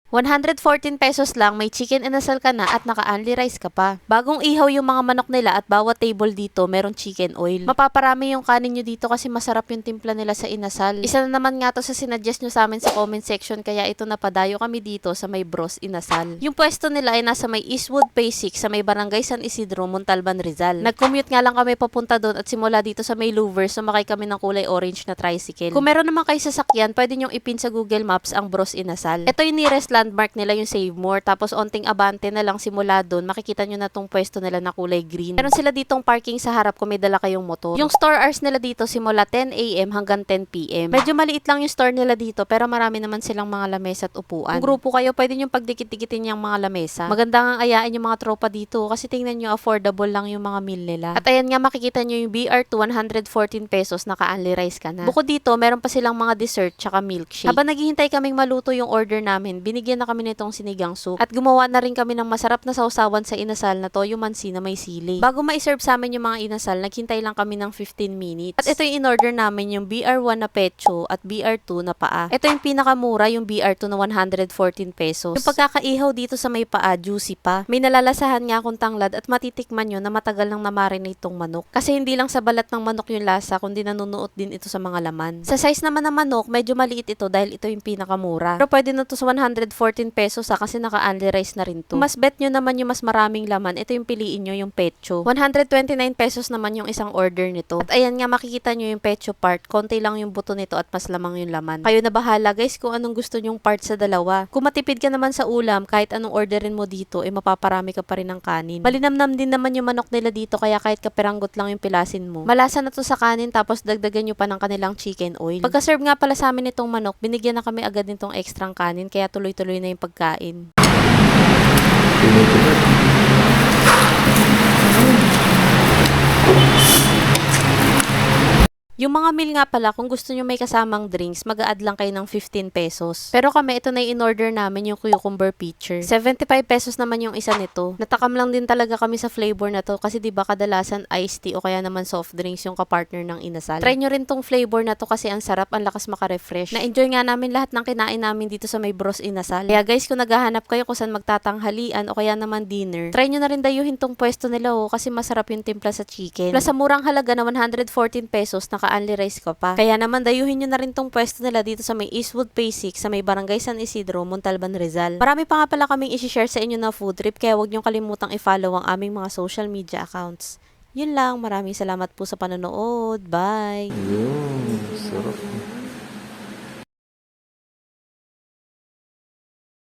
114 pesos lang, may chicken inasal ka na at naka-only rice ka pa. Bagong ihaw yung mga manok nila at bawat table dito merong chicken oil. Mapaparami yung kanin nyo dito kasi masarap yung timpla nila sa inasal. Isa na naman nga to sa sinuggest nyo sa amin sa comment section kaya ito napadayo kami dito sa may Bros Inasal. Yung pwesto nila ay nasa may Eastwood Phase 6 sa may Barangay San Isidro, Montalban, Rizal. Nag-commute nga lang kami papunta doon at simula dito sa may Louvers sumakay kami ng kulay orange na tricycle. Kung meron naman kayo sasakyan, pwede nyong ipin sa Google Maps ang Bros Inasal. Ito yung nearest landmark nila, yung Save More. Tapos onting abante na lang simula doon, makikita nyo na tong pwesto nila na kulay green. Meron sila ditong parking sa harap kung may dala kayong motor. Yung store hours nila dito simula 10 AM hanggang 10 PM. Medyo maliit lang yung store nila dito pero marami naman silang mga lamesa at upuan. Kung grupo kayo, pwede nyo pagdikit-dikitin yung mga lamesa. Maganda nga ayain yung mga tropa dito kasi tingnan nyo, affordable lang yung mga meal nila. At ayan nga, makikita nyo yung BR2, 114 pesos, naka-only rice ka na. Bukod dito, meron pa silang mga dessert tsaka milkshake. Habang naghihintay kaming maluto yung order namin, binigyan na kami nitong sinigang soup. At gumawa na rin kami ng masarap na sausawan sa inasal na toyo mansi na may sili. Bago ma-serve sa amin yung mga inasal, naghintay lang kami ng 15 minutes. At ito yung in-order namin, yung BR1 na pecho at BR2 na paa. Ito yung pinakamura, yung BR2 na 114 pesos. Yung pagkakaihaw dito sa may paa, juicy pa. May nalalasahan nga akong tanglad at matitikman nyo na matagal nang namarinate itong manok. Kasi hindi lang sa balat ng manok yung lasa, kundi nanunuot din ito sa mga laman. Sa size naman ng manok, medyo maliit ito dahil ito yung pinakamura. Pero pwede na to sa 114 pesos kasi naka-only rice na rin to. Kung mas bet nyo naman yung mas maraming laman, ito yung piliin nyo, yung pecho. 129 pesos naman yung isang order nito. At ayan nga, makikita nyo yung pecho part. Konti lang yung buto nito at mas lamang yung laman. Kayo na bahala guys kung anong gusto nyong part sa dalawa. Kung matipid ka naman sa ulam, kahit anong orderin mo dito, mapaparami ka pa rin ng kanin. Malinamnam din naman yung manok nila dito kaya kahit kaperanggot lang yung pilasin mo. Malasa na to sa kanin tapos dagdagan nyo pa ng kanilang chicken oil. Pagka-serve nga pala sa amin itong manok, binigyan na kami agad nitong extrang kanin kaya tuloy-tuloy na yung pagkain. Yung mga meal nga pala, kung gusto nyo may kasamang drinks, mag-a-add lang kayo ng 15 pesos. Pero kami, ito na yung in-order namin, yung cucumber pitcher. 75 pesos naman yung isa nito. Natakam lang din talaga kami sa flavor na to kasi diba kadalasan iced tea o kaya naman soft drinks yung kapartner ng inasal. Try nyo rin tong flavor na to kasi ang sarap, ang lakas maka-refresh. Na-enjoy nga namin lahat ng kinain namin dito sa may Bros Inasal. Kaya guys, kung naghahanap kayo kung saan magtatanghalian o kaya naman dinner, try nyo na rin dayuhin tong pwesto nila kasi masarap yung timpla sa chicken. Plus sa murang halaga na 114 pesos, naka-only rice ka pa. Kaya naman dayuhin nyo na rin tong pwesto nila dito sa may Eastwood Phase 6 sa may Barangay San Isidro, Montalban, Rizal. Marami pa nga pala kaming i-share sa inyo na food trip kaya huwag nyo kalimutang i-follow ang aming mga social media accounts. Yun lang, maraming salamat po sa panonood. Bye! Yun, sarap.